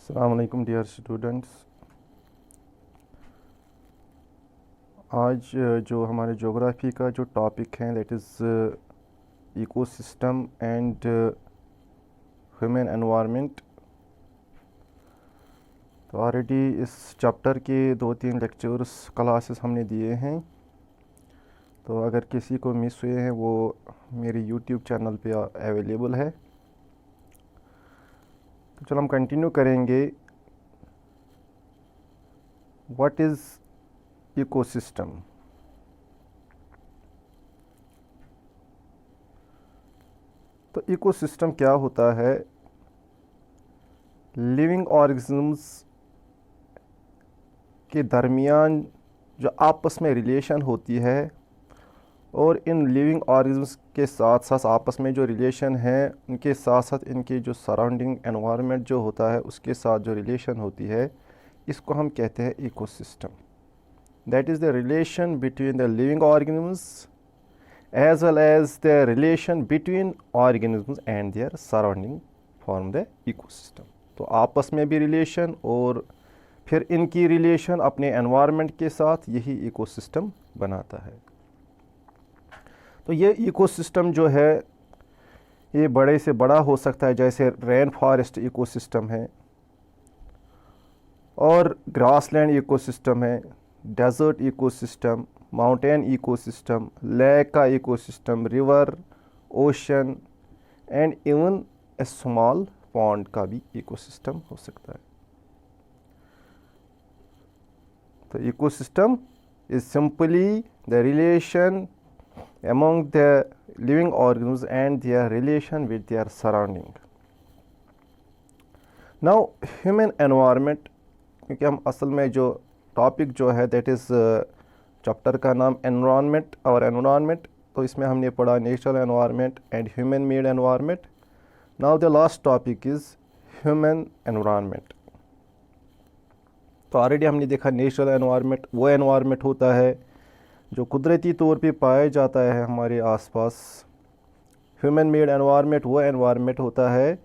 अस्सलाम वालेकुम dear students. आज जो हमारे जोग्राफ़ी का जो टॉपिक है that is ecosystem and human environment. तो ऑलरेडी इस चैप्टर के 2-3 लेक्चर्स क्लासेस हमने दिए हैं, तो अगर किसी को मिस हुए हैं वो मेरे यूट्यूब चैनल पे अवेलेबल है। तो चलो हम कंटिन्यू करेंगे। What is ecosystem? तो इकोसिस्टम क्या होता है? लिविंग ऑर्गेनिजम्स के दरमियान जो आपस में रिलेशन होती है, और इन लिविंग ऑर्गेनिजम्स के साथ साथ आपस में जो रिलेशन है उनके साथ साथ इनके जो सराउंडिंग एनवायरनमेंट जो होता है उसके साथ जो रिलेशन होती है, इसको हम कहते हैं ecosystem. That is the relation between the living organisms as well as the relation between organisms and their surrounding form the ecosystem। तो आपस में भी रिलेशन और फिर इनकी रिलेशन अपने एनवायरनमेंट के साथ, यही इकोसिस्टम बनाता है। तो ये इकोसिस्टम जो है ये बड़े से बड़ा हो सकता है, जैसे रेन फॉरेस्ट इकोसिस्टम है और ग्रासलैंड इकोसिस्टम है, desert ecosystem, mountain ecosystem, lake का ecosystem, river, ocean and even a small pond का भी इकोसिस्टम हो सकता है। तो ecosystem is simply the relation among the living organisms and their relation with their surrounding। now human environment, क्योंकि हम असल में जो टॉपिक जो है दैट इज़ चैप्टर का नाम एनवायरनमेंट और एनवायरनमेंट, तो इसमें हमने पढ़ा natural environment and human made environment. Now the last topic is human environment. तो ऑलरेडी हमने देखा नेचुरल एनवायरनमेंट वो एनवायरनमेंट होता है जो कुदरती तौर पे पाया जाता है हमारे आसपास। ह्यूमन मेड एनवायरनमेंट वो एनवायरनमेंट होता है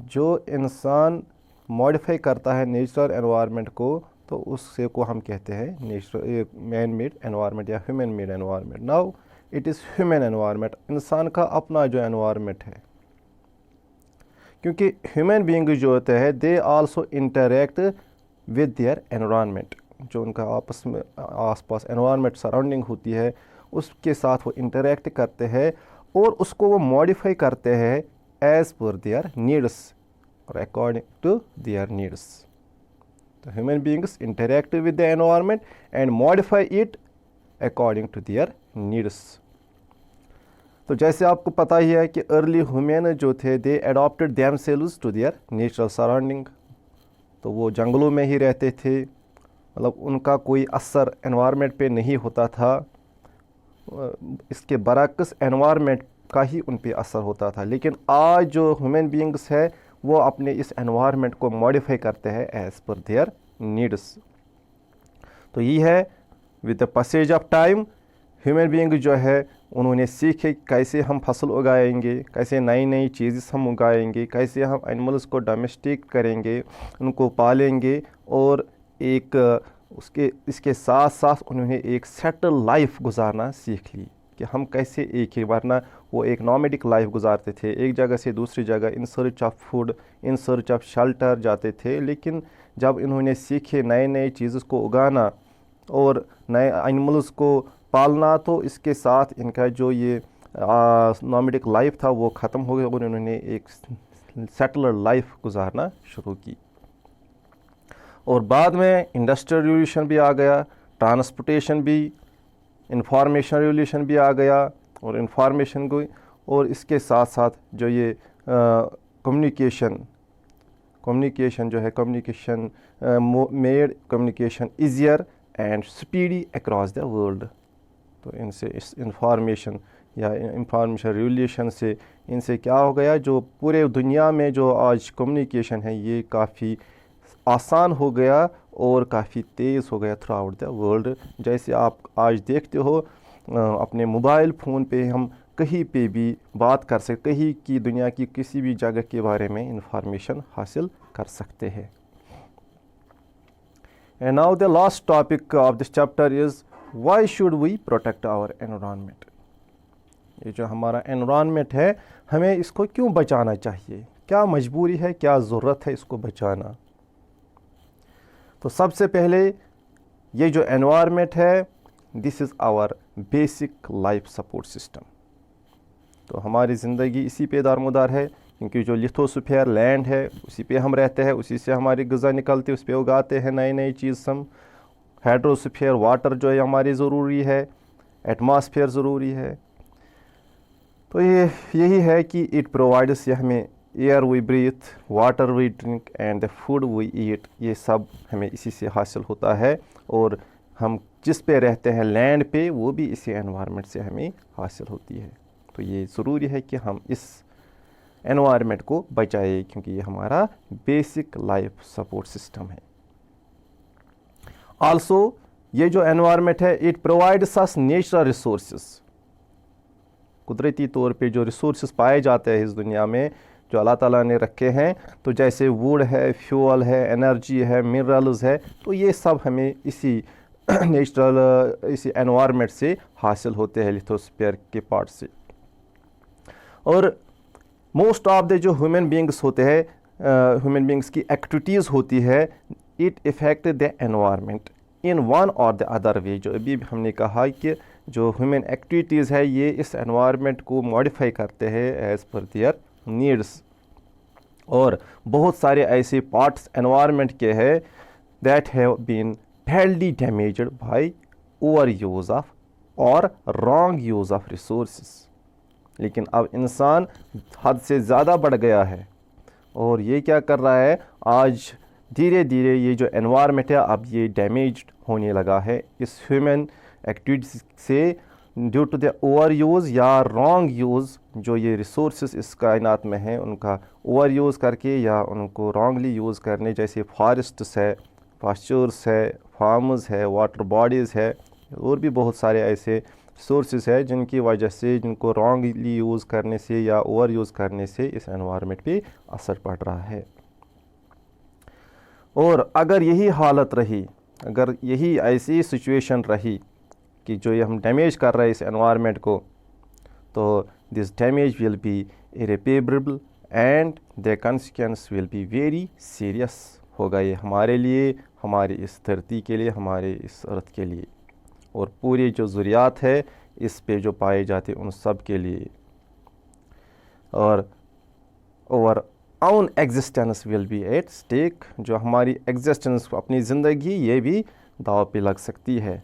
जो इंसान मॉडिफाई करता है नेचुरल एनवायरनमेंट को, तो उससे को हम कहते हैं नेचुरल मैन मेड एनवायरनमेंट या human made environment. Now it is human environment, इंसान का अपना जो एनवायरनमेंट है, क्योंकि ह्यूमन बीइंग जो होते हैं they also interact with their environment. जो उनका आपस में आसपास एनवायरनमेंट सराउंडिंग होती है उसके साथ वो इंटरेक्ट करते हैं और उसको वो मॉडिफाई करते हैं एज़ पर देयर नीड्स और अकॉर्डिंग टू देयर नीड्स। तो human beings interact with the environment and modify it according to their needs. तो जैसे आपको पता ही है कि अर्ली ह्यूमन जो थे they adopted themselves to their natural surrounding. तो वो जंगलों में ही रहते थे, मतलब उनका कोई असर एनवायरनमेंट पे नहीं होता था, इसके बरक्स एनवायरनमेंट का ही उन पे असर होता था। लेकिन आज जो ह्यूमन बीइंग्स है वो अपने इस एनवायरनमेंट को मॉडिफाई करते हैं एज़ पर देयर नीड्स। तो ये है with the passage of time human being जो है उन्होंने सीखे कैसे हम फसल उगाएंगे, कैसे नई नई चीज़ें हम उगाएंगे, कैसे हम एनिमल्स को डोमेस्टिक करेंगे, उनको पालेंगे, और एक इसके साथ साथ उन्होंने एक सेटल लाइफ गुजारना सीख ली कि हम कैसे एक ही, वरना वो एक नॉमेडिक लाइफ गुजारते थे, एक जगह से दूसरी जगह in search of food, in search of shelter जाते थे। लेकिन जब इन्होंने सीखे नए नए चीज़ों को उगाना और नए एनिमल्स को पालना, तो इसके साथ इनका जो ये नॉमेडिक लाइफ था वो ख़त्म हो गया और इन्होंने एक सेटलर लाइफ गुजारना शुरू की। और बाद में इंडस्ट्रियल रिवोल्यूशन भी आ गया, ट्रांसपोर्टेशन भी, इंफॉर्मेशन रिवोल्यूशन भी आ गया, और इंफॉर्मेशन को, और इसके साथ साथ जो ये कम्युनिकेशन जो है, communication made communication easier and speedy across the world. तो इनसे इस इंफॉर्मेशन या इंफॉर्मेशन रिवोल्यूशन से इनसे क्या हो गया, जो पूरे दुनिया में जो आज कम्युनिकेशन है ये काफ़ी आसान हो गया और काफ़ी तेज़ हो गया थ्रू आउट द वर्ल्ड। जैसे आप आज देखते हो अपने मोबाइल फ़ोन पे हम कहीं पे भी बात कर सकते, कहीं की दुनिया की किसी भी जगह के बारे में इंफॉर्मेशन हासिल कर सकते हैं। And now the last topic of this chapter is why should we protect our environment. ये जो हमारा environment है, हमें इसको क्यों बचाना चाहिए, क्या मजबूरी है, क्या ज़रूरत है इसको बचाना. तो सबसे पहले ये जो environment है, this is our basic life support system. तो हमारी ज़िंदगी इसी पे दारमोदार है, क्योंकि जो लिथोस्फीयर लैंड है उसी पे हम रहते हैं, उसी से हमारी ग़िज़ा निकलती है, उस पे उगाते हैं नई नई चीज़ हम. हाइड्रोस्फीयर वाटर जो है हमारी ज़रूरी है, एटमॉस्फेयर ज़रूरी है. तो ये यही है कि इट प्रोवाइड्स, ये हमें air we breathe, water we drink and the food we eat, ये सब हमें इसी से हासिल होता है. और हम जिस पे रहते हैं लैंड पे, वो भी इसी एनवायरनमेंट से हमें हासिल होती है. तो ये ज़रूरी है कि हम इस एनवायरनमेंट को बचाएं, क्योंकि ये हमारा बेसिक लाइफ सपोर्ट सिस्टम है. आल्सो ये जो एनवायरनमेंट है, it provides us natural resources. कुदरती तौर पे जो रिसोर्सेज पाए जाते हैं इस दुनिया में, जो अल्लाह ताला ने रखे हैं, तो जैसे वुड है, फ्यूल है, एनर्जी है, मिनरल्स है, तो ये सब हमें इसी नेचुरल इसी एनवायरनमेंट से हासिल होते हैं, लिथोस्फीयर के पार्ट से. और मोस्ट ऑफ द जो ह्यूमन बींग्स होते हैं, ह्यूमन बींग्स की एक्टिविटीज़ होती है, it effect the environment in one और द अदर वे. जो अभी हमने कहा कि जो ह्यूमन एक्टिविटीज़ है, ये इस एनवायरनमेंट को मॉडिफाई करते हैं एज़ पर देयर नीड्स. और बहुत सारे ऐसे पार्ट्स एनवायरनमेंट के हैं that have been badly damaged by overuse of और wrong use of resources. लेकिन अब इंसान हद से ज़्यादा बढ़ गया है, और ये क्या कर रहा है, आज धीरे धीरे ये जो एनवायरनमेंट है, अब ये डैमेज्ड होने लगा है इस ह्यूमन एक्टिविटीज़ से, due to the over use या रॉन्ग यूज़. जो ये रिसोर्सेज इस कायनात में हैं, उनका ओवर यूज़ करके या उनको रॉन्गली यूज़ करने, जैसे फॉरेस्ट्स है, पास्चर्स है, फार्म्स है, वाटर बॉडीज़ है, और भी बहुत सारे ऐसे सोर्सेज है जिनकी वजह से, जिनको रॉन्गली यूज़ करने से या ओवर यूज़ करने से इस एनवायरनमेंट पे असर पड़ रहा है. और अगर यही हालत रही, अगर यही ऐसी सिचुएशन रही कि जो ये हम डैमेज कर रहे हैं इस एनवायरनमेंट को, तो this damage will be irreparable and the consequence will be very serious. होगा ये हमारे लिए, हमारी इस धरती के लिए, हमारे इस अर्थ के लिए, और पूरी जो ज़ुरियात है इस पे जो पाए जाते उन सब के लिए. और our own existence will be at stake. जो हमारी एग्जिस्टेंस, अपनी ज़िंदगी, ये भी दाव पे लग सकती है.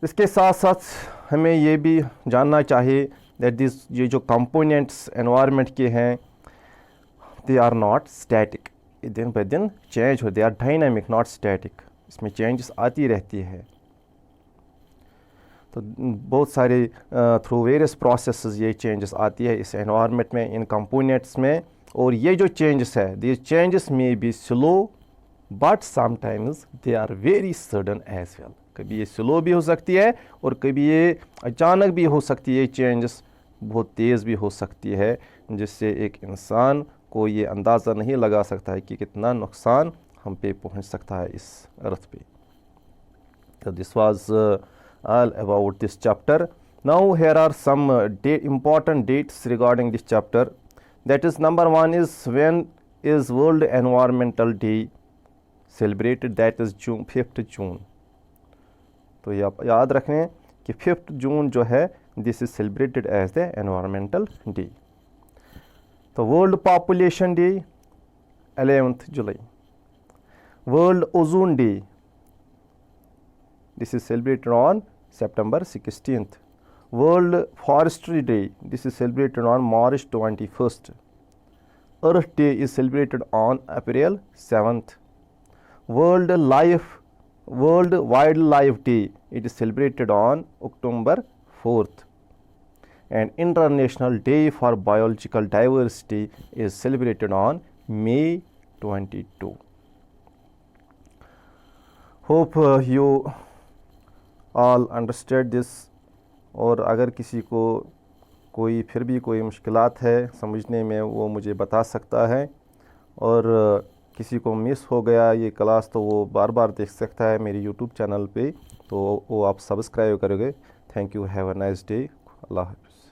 इसके साथ साथ हमें ये भी जानना चाहिए दैट दिस, ये जो कंपोनेंट्स एनवायरनमेंट के हैं, they are not static. दिन ब दिन चेंज हो, they are dynamic not static. इसमें चेंजेस आती रहती है. तो बहुत सारे थ्रू वेरियस प्रोसेसेस ये चेंजेस आती है इस एनवायरनमेंट में, इन कंपोनेंट्स में. और ये जो चेंजेस है, these changes may be slow but sometimes they are very sudden as well. कभी ये स्लो भी हो सकती है और कभी ये अचानक भी हो सकती है. चेंजेस बहुत तेज़ भी हो सकती है, जिससे एक इंसान को ये अंदाज़ा नहीं लगा सकता है कि कितना नुकसान हम पे पहुंच सकता है इस अर्थ पे. तो this was all about this chapter. Now here are some important dates regarding this chapter. That is, number 1 is when is World Environmental Day celebrated, that is 5th June. तो ये आप याद रखें कि 5th June जो है, this is celebrated as the Environmental Day. तो world population day 11th July. World ozone day, this is celebrated on September 16th. World forestry day, this is celebrated on March 21st. Earth day is celebrated on April 7th. World wild life day, it is celebrated on October 4th. And International Day for Biological Diversity is celebrated on May 22. Hope you all understood this. और अगर किसी को कोई फिर भी कोई मुश्किलात है समझने में, वो मुझे बता सकता है. और किसी को मिस हो गया ये क्लास तो वो बार बार देख सकता है मेरी यूट्यूब चैनल पे, तो वो आप सब्सक्राइब करोगे। Thank you, have a nice day, Allah हाफ़िज़।